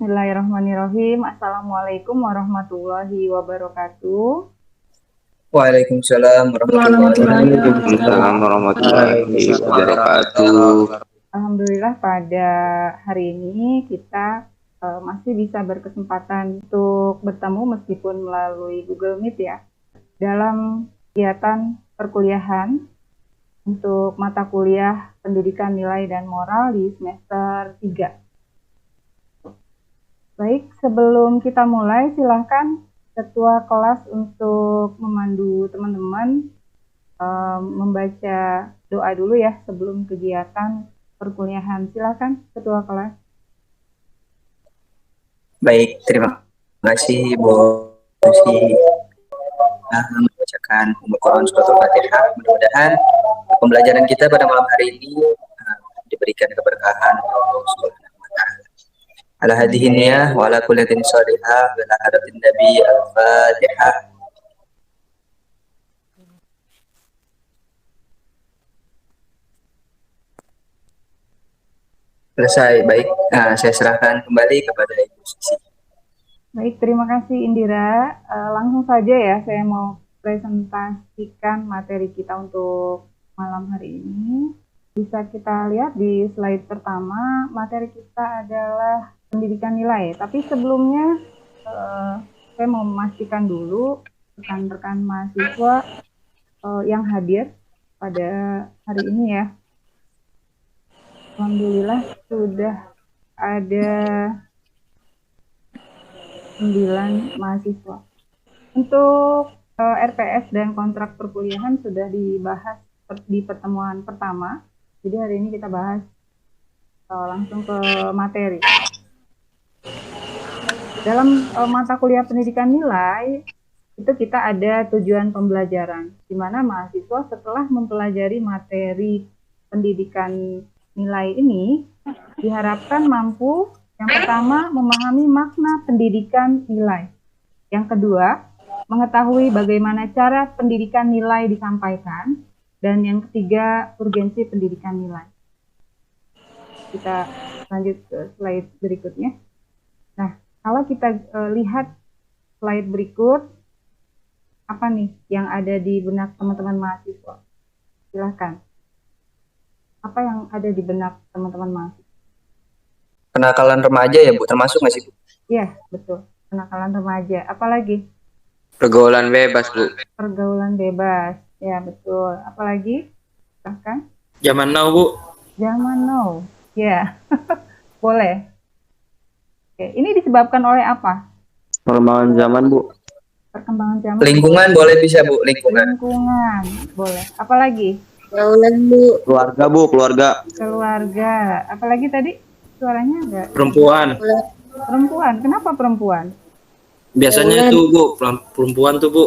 Bismillahirrahmanirrahim. Assalamualaikum warahmatullahi wabarakatuh. Waalaikumsalam warahmatullahi wabarakatuh. Waalaikumsalam warahmatullahi wabarakatuh. Alhamdulillah pada hari ini kita masih bisa berkesempatan untuk bertemu meskipun melalui Google Meet ya, dalam kegiatan perkuliahan untuk mata kuliah Pendidikan Nilai dan Moral di semester 3. Baik, sebelum kita mulai silahkan Ketua kelas untuk memandu teman-teman membaca doa dulu ya sebelum kegiatan perkuliahan. Silakan Ketua kelas. Baik, terima kasih Bu Susi membacakan Al-Quran Surat Al-Fatihah. Mudah-mudahan pembelajaran kita pada malam hari ini diberikan keberkahan oleh Allah Subhanahu wa taala. Ala hadhihi niyah wa ala kulli din shalihah wa ala hadatin nabi al-Fatihah. Selesai, baik. Saya serahkan kembali kepada Ibu Susi. Baik, terima kasih Indira. Langsung saja ya, saya mau presentasikan materi kita untuk malam hari ini. Bisa kita lihat di slide pertama, materi kita adalah pendidikan nilai. Tapi sebelumnya, saya mau memastikan dulu rekan-rekan mahasiswa yang hadir pada hari ini ya. Alhamdulillah sudah ada 9 mahasiswa. Untuk RPS dan kontrak perkuliahan sudah dibahas di pertemuan pertama. Jadi hari ini kita bahas langsung ke materi. Dalam mata kuliah pendidikan nilai, itu kita ada tujuan pembelajaran, di mana mahasiswa setelah mempelajari materi pendidikan nilai ini, diharapkan mampu yang pertama, memahami makna pendidikan nilai. Yang kedua, mengetahui bagaimana cara pendidikan nilai disampaikan. Dan yang ketiga, urgensi pendidikan nilai. Kita lanjut ke slide berikutnya. Nah, kalau kita lihat slide berikut, apa nih yang ada di benak teman-teman mahasiswa? Silahkan. Apa yang ada di benak teman-teman mahasiswa? Kenakalan remaja ya Bu, termasuk nggak sih Bu? Iya, betul. Kenakalan remaja. Apalagi? Pergaulan bebas, Bu. Pergaulan bebas. Ya, betul. Apalagi? Silahkan. Zaman now, Bu. Zaman now. Ya, boleh. Oke, ini disebabkan oleh apa? Perkembangan zaman, Bu. Perkembangan zaman. Lingkungan boleh bisa Bu, lingkungan. Lingkungan, boleh. Apalagi? Pergaulan, Bu. Keluarga, Bu, keluarga. Keluarga. Apalagi tadi? Suaranya enggak? Perempuan. Perempuan. Kenapa perempuan? Biasanya tuh, Bu, perempuan tuh, Bu.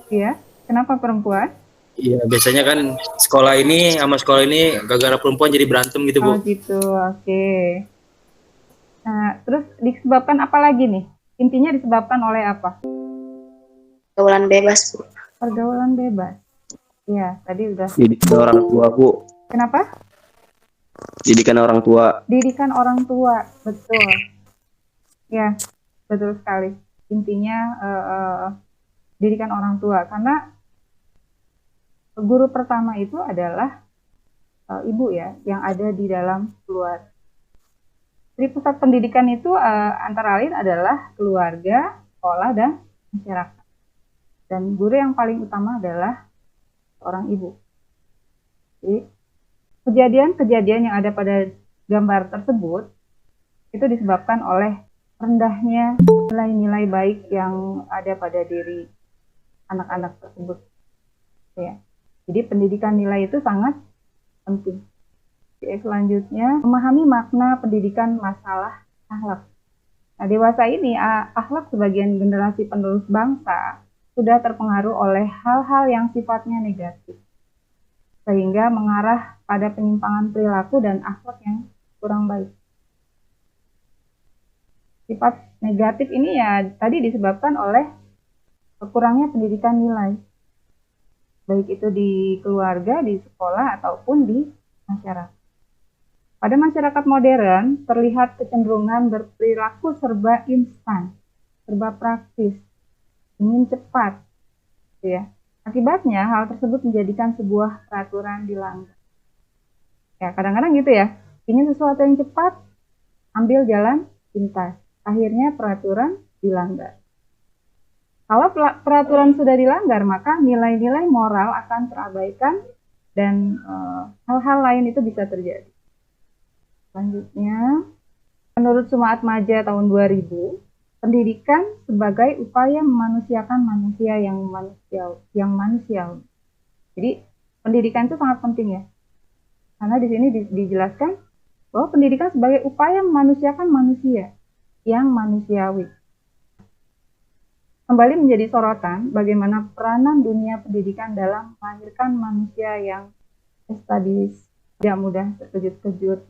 Iya, kenapa perempuan? Iya, biasanya kan sekolah ini sama sekolah ini gara-gara perempuan jadi berantem gitu, Bu. Oh gitu, oke. Nah, terus disebabkan apa lagi nih? Intinya disebabkan oleh apa? Pergaulan bebas, Bu. Pergaulan bebas. Iya, tadi udah. Didikan orang tua, Bu. Kenapa? Didikan orang tua. Didikan orang tua, betul. Ya, betul sekali. Intinya didikan orang tua, karena guru pertama itu adalah ibu ya, yang ada di dalam keluarga. Jadi pusat pendidikan itu antara lain adalah keluarga, sekolah, dan masyarakat. Dan guru yang paling utama adalah seorang ibu. Jadi kejadian-kejadian yang ada pada gambar tersebut itu disebabkan oleh rendahnya nilai-nilai baik yang ada pada diri anak-anak tersebut. Ya. Jadi pendidikan nilai itu sangat penting. Selanjutnya, memahami makna pendidikan masalah akhlak. Nah, dewasa ini akhlak sebagian generasi penerus bangsa sudah terpengaruh oleh hal-hal yang sifatnya negatif, sehingga mengarah pada penyimpangan perilaku dan akhlak yang kurang baik. Sifat negatif ini ya tadi disebabkan oleh kurangnya pendidikan nilai, baik itu di keluarga, di sekolah, ataupun di masyarakat. Pada masyarakat modern, terlihat kecenderungan berperilaku serba instan, serba praktis, ingin cepat, gitu ya. Akibatnya, hal tersebut menjadikan sebuah peraturan dilanggar. Ya, kadang-kadang gitu ya, ingin sesuatu yang cepat, ambil jalan pintas. Akhirnya peraturan dilanggar. Kalau peraturan sudah dilanggar, maka nilai-nilai moral akan terabaikan dan hal-hal lain itu bisa terjadi. Selanjutnya, menurut Suma Atmaja tahun 2000, pendidikan sebagai upaya memanusiakan manusia yang manusiawi. Jadi, pendidikan itu sangat penting ya. Karena di sini dijelaskan bahwa pendidikan sebagai upaya memanusiakan manusia yang manusiawi. Kembali menjadi sorotan bagaimana peranan dunia pendidikan dalam melahirkan manusia yang estabilis, tidak mudah terkejut-kejut,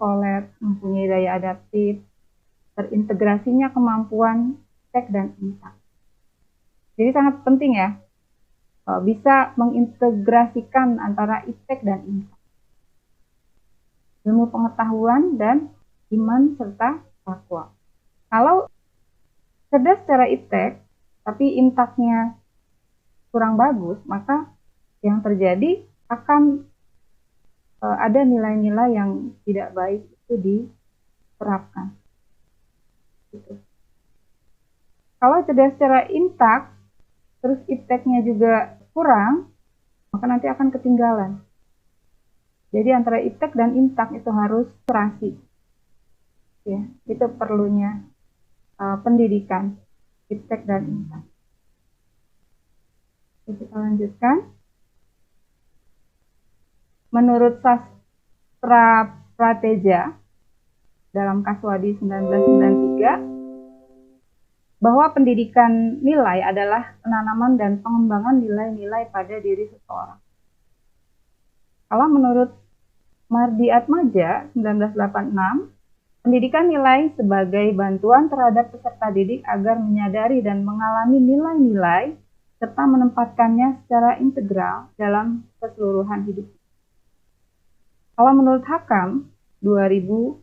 kolab, mempunyai daya adaptif, terintegrasinya kemampuan iptek dan intak. Jadi sangat penting ya, bisa mengintegrasikan antara iptek dan intak. Ilmu pengetahuan dan iman serta takwa. Kalau cerdas secara iptek, tapi intaknya kurang bagus, maka yang terjadi akan ada nilai-nilai yang tidak baik itu diterapkan. Gitu. Kalau cerdas secara intak, terus ipteknya juga kurang, maka nanti akan ketinggalan. Jadi antara iptek dan intak itu harus serasi. Ya, itu perlunya pendidikan iptek dan intak. Kita lanjutkan. Menurut Sastra Prateja dalam Kaswadi 1993, bahwa pendidikan nilai adalah penanaman dan pengembangan nilai-nilai pada diri seseorang. Kalau menurut Mardi Atmaja 1986, pendidikan nilai sebagai bantuan terhadap peserta didik agar menyadari dan mengalami nilai-nilai serta menempatkannya secara integral dalam keseluruhan hidup. Kalau menurut Hakam 2000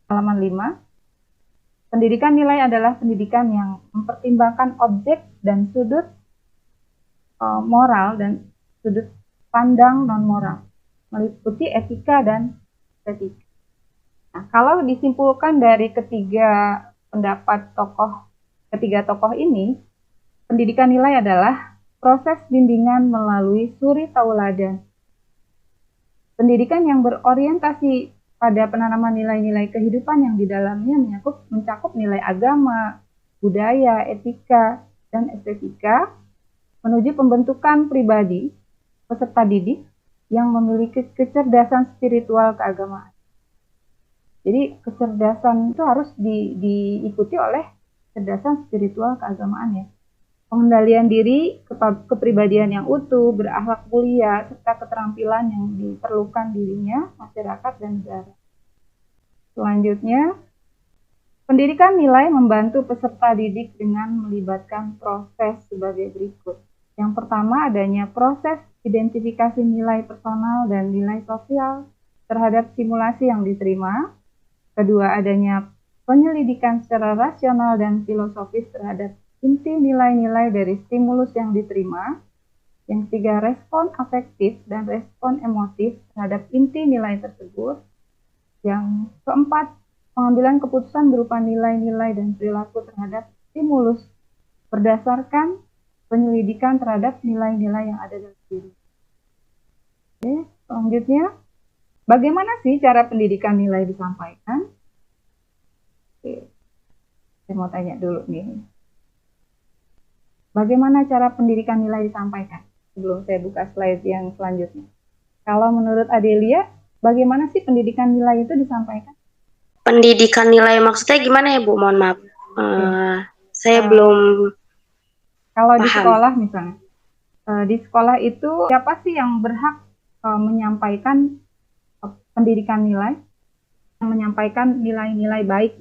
halaman 5, pendidikan nilai adalah pendidikan yang mempertimbangkan objek dan sudut moral dan sudut pandang non-moral, meliputi etika dan estetika. Nah, kalau disimpulkan dari ketiga tokoh ini, pendidikan nilai adalah proses bimbingan melalui suri tauladan. Pendidikan yang berorientasi pada penanaman nilai-nilai kehidupan yang di dalamnya mencakup nilai agama, budaya, etika, dan estetika menuju pembentukan pribadi peserta didik yang memiliki kecerdasan spiritual keagamaan. Jadi kecerdasan itu harus diikuti oleh kecerdasan spiritual keagamaan ya. Pengendalian diri, kepribadian yang utuh, berakhlak mulia, serta keterampilan yang diperlukan dirinya, masyarakat, dan negara. Selanjutnya, pendidikan nilai membantu peserta didik dengan melibatkan proses sebagai berikut. Yang pertama, adanya proses identifikasi nilai personal dan nilai sosial terhadap simulasi yang diterima. Kedua, adanya penyelidikan secara rasional dan filosofis terhadap inti nilai-nilai dari stimulus yang diterima. Yang ketiga, respon afektif dan respon emotif terhadap inti nilai tersebut. Yang keempat, pengambilan keputusan berupa nilai-nilai dan perilaku terhadap stimulus berdasarkan penyelidikan terhadap nilai-nilai yang ada dalam diri. Oke, selanjutnya, bagaimana sih cara pendidikan nilai disampaikan? Oke, saya mau tanya dulu nih. Bagaimana cara pendidikan nilai disampaikan? Sebelum saya buka slide yang selanjutnya. Kalau menurut Adelia, bagaimana sih pendidikan nilai itu disampaikan? Pendidikan nilai maksudnya gimana ya Bu? Mohon maaf. Saya belum Kalau paham. Di sekolah misalnya. Di sekolah itu siapa sih yang berhak menyampaikan pendidikan nilai? Yang menyampaikan nilai-nilai baik?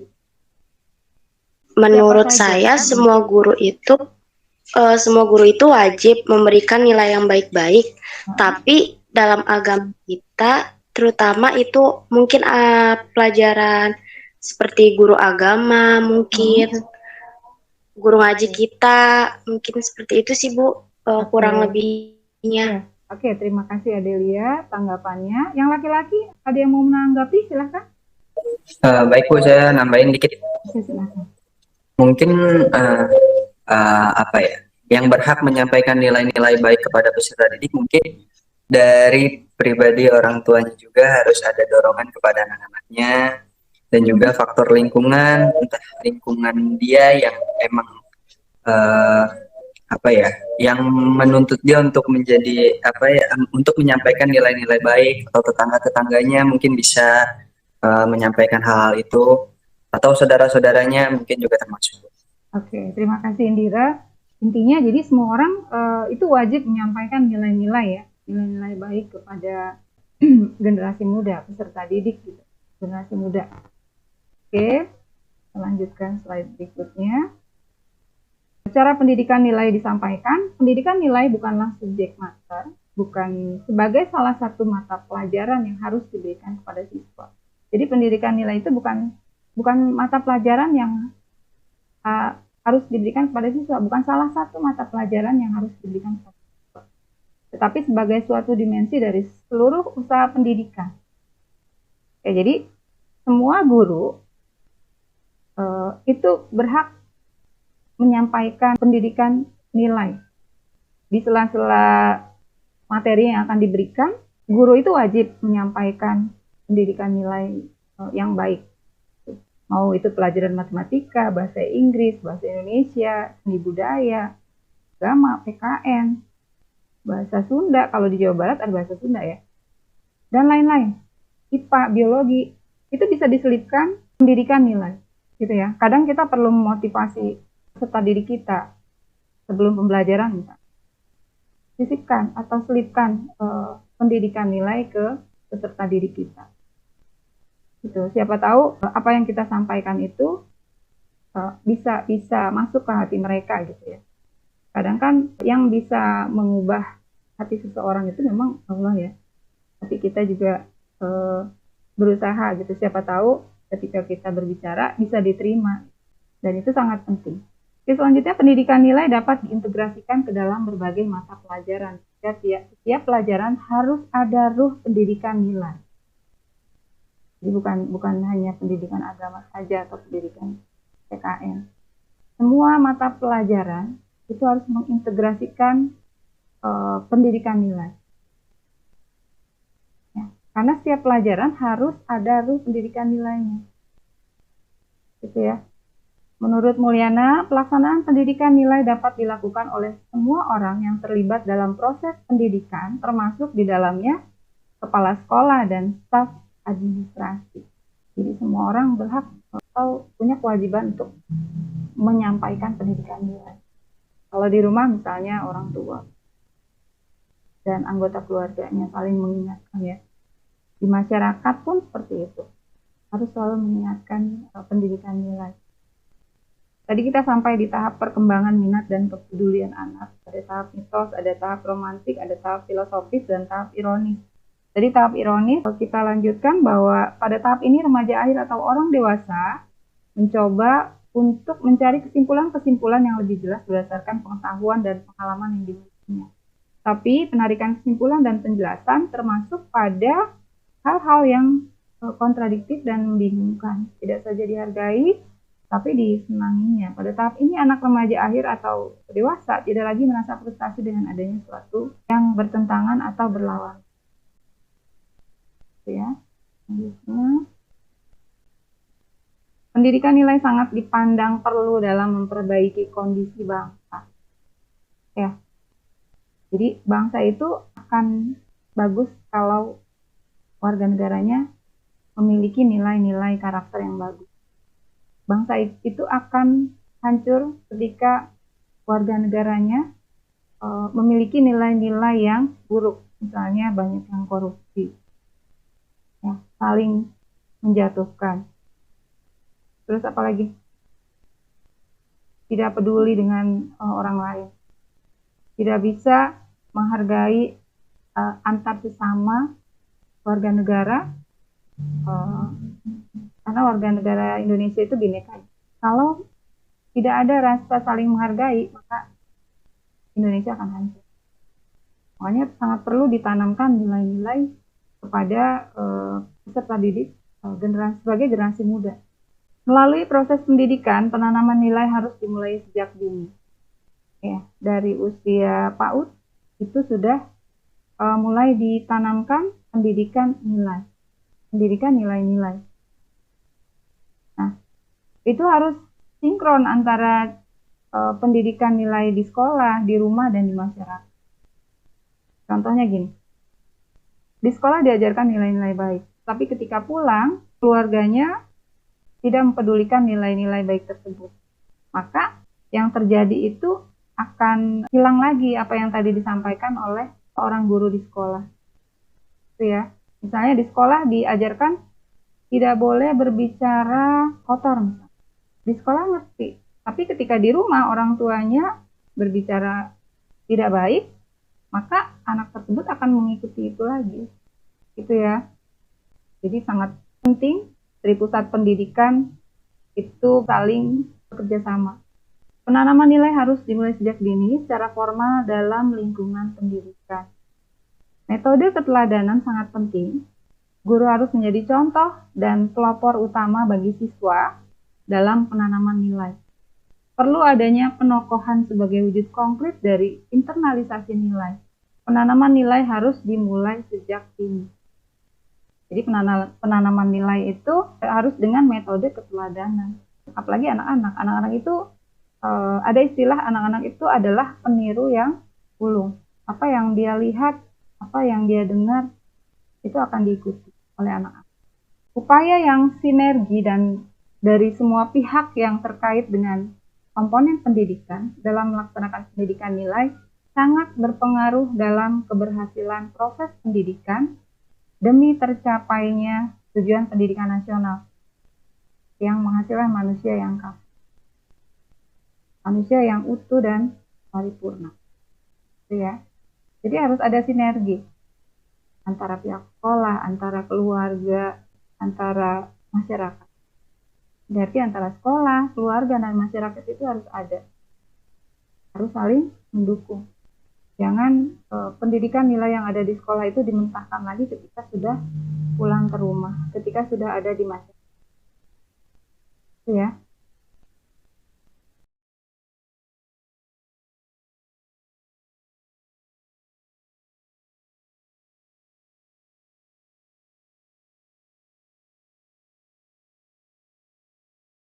Menurut saya semua guru itu wajib memberikan nilai yang baik-baik, tapi dalam agama kita terutama itu mungkin pelajaran seperti guru agama, mungkin guru ngaji kita, mungkin seperti itu sih Bu, kurang lebihnya. Ya. Oke, terima kasih Adelia tanggapannya. Yang laki-laki ada yang mau menanggapi, silahkan. Baik Bu, saya nambahin dikit. Oke, silahkan. Mungkin apa ya, yang berhak menyampaikan nilai-nilai baik kepada peserta didik mungkin dari pribadi orang tuanya juga harus ada dorongan kepada anak-anaknya, dan juga faktor lingkungan, entah lingkungan dia yang emang apa ya, yang menuntut dia untuk menjadi apa ya, untuk menyampaikan nilai-nilai baik, atau tetangga-tetangganya mungkin bisa menyampaikan hal-hal itu, atau saudara-saudaranya mungkin juga termasuk. Oke, terima kasih Indira. Intinya jadi semua orang itu wajib menyampaikan nilai-nilai ya, nilai-nilai baik kepada generasi muda, peserta didik gitu, generasi muda. Oke, kita lanjutkan slide berikutnya. Cara pendidikan nilai disampaikan, pendidikan nilai bukanlah subjek mater, bukan sebagai salah satu mata pelajaran yang harus diberikan kepada siswa. Jadi pendidikan nilai itu bukan mata pelajaran yang harus diberikan kepada siswa, bukan salah satu mata pelajaran yang harus diberikan kepada siswa, tetapi sebagai suatu dimensi dari seluruh usaha pendidikan. Ya, jadi semua guru itu berhak menyampaikan pendidikan nilai. Di sela-sela materi yang akan diberikan, guru itu wajib menyampaikan pendidikan nilai yang baik. Mau itu pelajaran matematika, bahasa Inggris, bahasa Indonesia, seni budaya, agama, PKN, bahasa Sunda, kalau di Jawa Barat ada bahasa Sunda ya, dan lain-lain. IPA, biologi, itu bisa diselipkan pendidikan nilai. Gitu ya. Kadang kita perlu memotivasi peserta didik kita sebelum pembelajaran, misalnya sisipkan atau selipkan pendidikan nilai ke peserta didik kita. Gitu. Siapa tahu apa yang kita sampaikan itu bisa masuk ke hati mereka gitu ya. Kadang kan yang bisa mengubah hati seseorang itu memang Allah ya. Tapi kita juga berusaha gitu. Siapa tahu ketika kita berbicara bisa diterima, dan itu sangat penting. Oke, selanjutnya pendidikan nilai dapat diintegrasikan ke dalam berbagai mata pelajaran. Setiap pelajaran harus ada ruh pendidikan nilai. Jadi bukan hanya pendidikan agama saja atau pendidikan PKN. Semua mata pelajaran itu harus mengintegrasikan pendidikan nilai. Ya, karena setiap pelajaran harus ada ruh pendidikan nilainya. Gitu ya. Menurut Mulyana, pelaksanaan pendidikan nilai dapat dilakukan oleh semua orang yang terlibat dalam proses pendidikan, termasuk di dalamnya kepala sekolah dan staf administrasi. Jadi semua orang berhak atau punya kewajiban untuk menyampaikan pendidikan nilai. Kalau di rumah misalnya orang tua dan anggota keluarganya saling mengingatkan ya. Di masyarakat pun seperti itu. Harus selalu mengingatkan pendidikan nilai. Tadi kita sampai di tahap perkembangan minat dan kepedulian anak. Ada tahap mitos, ada tahap romantik, ada tahap filosofis, dan tahap ironis. Jadi tahap ironis kita lanjutkan bahwa pada tahap ini remaja akhir atau orang dewasa mencoba untuk mencari kesimpulan-kesimpulan yang lebih jelas berdasarkan pengetahuan dan pengalaman yang dimilikinya. Tapi penarikan kesimpulan dan penjelasan termasuk pada hal-hal yang kontradiktif dan membingungkan. Tidak saja dihargai, tapi disenanginya. Pada tahap ini anak remaja akhir atau dewasa tidak lagi merasa frustasi dengan adanya sesuatu yang bertentangan atau berlawan. Ya. Pendidikan nilai sangat dipandang perlu dalam memperbaiki kondisi bangsa. Ya. Jadi bangsa itu akan bagus kalau warga negaranya memiliki nilai-nilai karakter yang bagus. Bangsa itu akan hancur ketika warga negaranya memiliki nilai-nilai yang buruk, misalnya banyak yang korupsi, ya, saling menjatuhkan. Terus apalagi? Tidak peduli dengan orang lain, tidak bisa menghargai antar sesama, warga negara, karena warga negara Indonesia itu bineka. Kalau tidak ada rasa saling menghargai, maka Indonesia akan hancur. Makanya sangat perlu ditanamkan nilai-nilai kepada peserta didik sebagai generasi muda. Melalui proses pendidikan, penanaman nilai harus dimulai sejak dini. Ya, dari usia PAUD itu sudah mulai ditanamkan pendidikan nilai-nilai. Nah, itu harus sinkron antara pendidikan nilai di sekolah, di rumah, dan di masyarakat. Contohnya gini, di sekolah diajarkan nilai-nilai baik, tapi ketika pulang, keluarganya tidak mempedulikan nilai-nilai baik tersebut. Maka yang terjadi itu akan hilang lagi apa yang tadi disampaikan oleh seorang guru di sekolah. Itu ya. Misalnya di sekolah diajarkan tidak boleh berbicara kotor misalnya. Di sekolah ngerti, tapi ketika di rumah orang tuanya berbicara tidak baik, maka anak tersebut akan mengikuti itu lagi. Itu ya. Jadi sangat penting dari pusat pendidikan itu saling bekerja sama. Penanaman nilai harus dimulai sejak dini secara formal dalam lingkungan pendidikan. Metode keteladanan sangat penting. Guru harus menjadi contoh dan pelopor utama bagi siswa dalam penanaman nilai. Perlu adanya penokohan sebagai wujud konkret dari internalisasi nilai. Penanaman nilai harus dimulai sejak dini. Jadi penanaman nilai itu harus dengan metode keteladanan. Apalagi anak-anak. Anak-anak itu ada istilah anak-anak itu adalah peniru yang ulung. Apa yang dia lihat, apa yang dia dengar, itu akan diikuti oleh anak-anak. Upaya yang sinergi dan dari semua pihak yang terkait dengan komponen pendidikan dalam melaksanakan pendidikan nilai sangat berpengaruh dalam keberhasilan proses pendidikan demi tercapainya tujuan pendidikan nasional yang menghasilkan manusia yang kafah. Manusia yang utuh dan paripurna. Itu ya. Jadi harus ada sinergi antara pihak sekolah, antara keluarga, antara masyarakat. Berarti antara sekolah, keluarga, dan masyarakat itu harus ada. Harus saling mendukung. Jangan pendidikan nilai yang ada di sekolah itu dimentahkan lagi ketika sudah pulang ke rumah, ketika sudah ada di masyarakat. Itu ya.